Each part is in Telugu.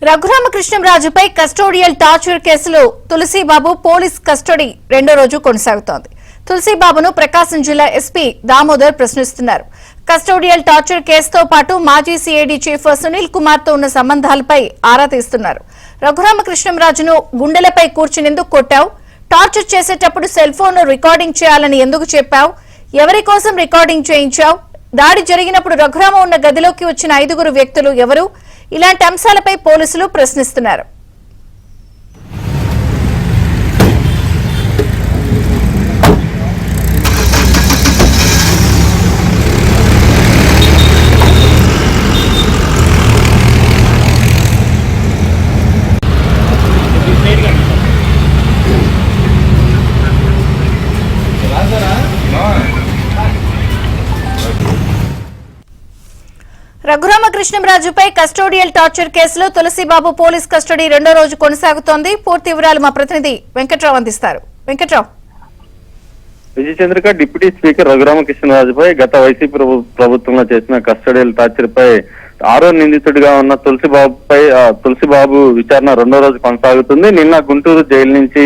రఘురామకృష్ణంరాజుపై కస్టోడియల్ టార్చర్ కేసులో తులసీబాబు పోలీస్ కస్టడీ రెండో రోజు కొనసాగుతోంది. తులసీబాబును ప్రకాశం జిల్లా ఎస్పీ దామోదర్ ప్రశ్నిస్తున్నారు. కస్టోడియల్ టార్చర్ కేసుతో పాటు మాజీ సిఐడి చీఫ్ సునీల్ కుమార్ తో ఉన్న సంబంధాలపై ఆరా తీస్తున్నారు. రఘురామకృష్ణంరాజును గుండెలపై కూర్చునేందుకు కొట్టావు, టార్చర్ చేసేటప్పుడు సెల్ ఫోన్ రికార్డింగ్ చేయాలని ఎందుకు చెప్పావు, ఎవరి కోసం రికార్డింగ్ చేయించావు, దాడి జరిగినప్పుడు రఘురామ ఉన్న గదిలోకి వచ్చిన 5 వ్యక్తులు ఎవరు, ఇలాంటి అంశాలపై పోలీసులు ప్రశ్నిస్తున్నారు. రఘురామకృష్ణంరాజుపై కస్టోడియల్ టార్చర్ కేసులో తులసీబాబు పోలీస్ కస్టడీ రెండో రోజు కొనసాగుతోంది. పూర్తి వివరాలు మా ప్రతినిధి వెంకట్రావు అందిస్తారు. వెంకట్రావు. విజయచంద్రిక డిప్యూటీ స్పీకర్ రఘురామకృష్ణరాజుపై గత వైసీపీ ప్రభుత్వంలో చేసిన కస్టడియల్ టార్చర్ పై 6వ నిందితుడిగా ఉన్న తులసీబాబు విచారణ రెండో రోజు కొనసాగుతుంది. నిన్న గుంటూరు జైలు నుంచి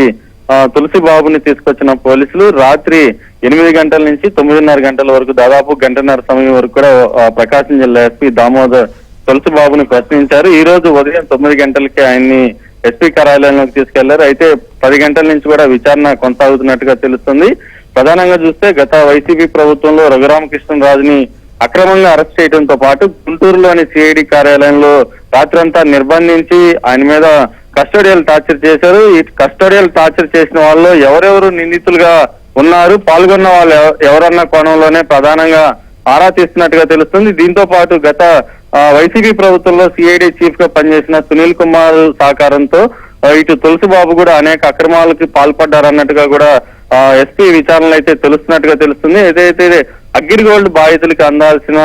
తులసీబాబుని తీసుకొచ్చిన పోలీసులు రాత్రి 8 గంటల నుంచి 9:30 గంటల వరకు దాదాపు గంటన్నర సమయం వరకు కూడా ప్రకాశం జిల్లా ఎస్పీ దామోదర్ తులసీబాబుని ప్రశ్నించారు. ఈ రోజు ఉదయం 9 గంటలకి ఆయన్ని ఎస్పీ కార్యాలయంలోకి తీసుకెళ్లారు. అయితే 10 గంటల నుంచి కూడా విచారణ కొనసాగుతున్నట్టుగా తెలుస్తుంది. ప్రధానంగా చూస్తే గత వైసీపీ ప్రభుత్వంలో రఘురామకృష్ణరాజుని అక్రమంగా అరెస్ట్ చేయడంతో పాటు గుంటూరులోని సిఐడి కార్యాలయంలో రాత్రంతా నిర్బంధించి ఆయన మీద కస్టోడియల్ టార్చర్ చేశారు. ఈ కస్టోడియల్ టార్చర్ చేసిన వాళ్ళు ఎవరెవరు నిందితులుగా ఉన్నారు, పాల్గొన్న వాళ్ళు ఎవరన్న కోణంలోనే ప్రధానంగా ఆరా తీస్తున్నట్టుగా తెలుస్తుంది. దీంతో పాటు గత వైసీపీ ప్రభుత్వంలో సిఐడి చీఫ్ గా పనిచేసిన సునీల్ కుమార్ సహకారంతో ఇటు తులసిబాబు కూడా అనేక అక్రమాలకి పాల్పడ్డారన్నట్టుగా కూడా ఎస్పీ విచారణలు అయితే తెలుస్తున్నట్టుగా తెలుస్తుంది. ఏదైతే అగ్రిగోల్డ్ బాధితులకు అందాల్సిన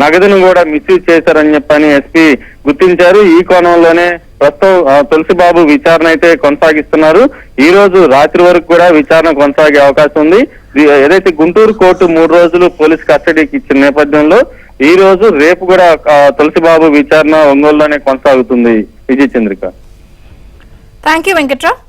నగదును కూడా మిస్యూజ్ చేశారని చెప్పని ఎస్పీ గుర్తించారు. ఈ కోణంలోనే ప్రస్తుతం తులసిబాబు విచారణ అయితే కొనసాగిస్తున్నారు. ఈ రోజు రాత్రి వరకు కూడా విచారణ కొనసాగే అవకాశం ఉంది. ఏదైతే గుంటూరు కోర్టు 3 రోజులు పోలీస్ కస్టడీకి ఇచ్చిన నేపథ్యంలో ఈ రోజు రేపు కూడా తులసిబాబు విచారణ ఒంగోలులోనే కొనసాగుతుంది. విజయచంద్రిక. Thank you Venkatrao.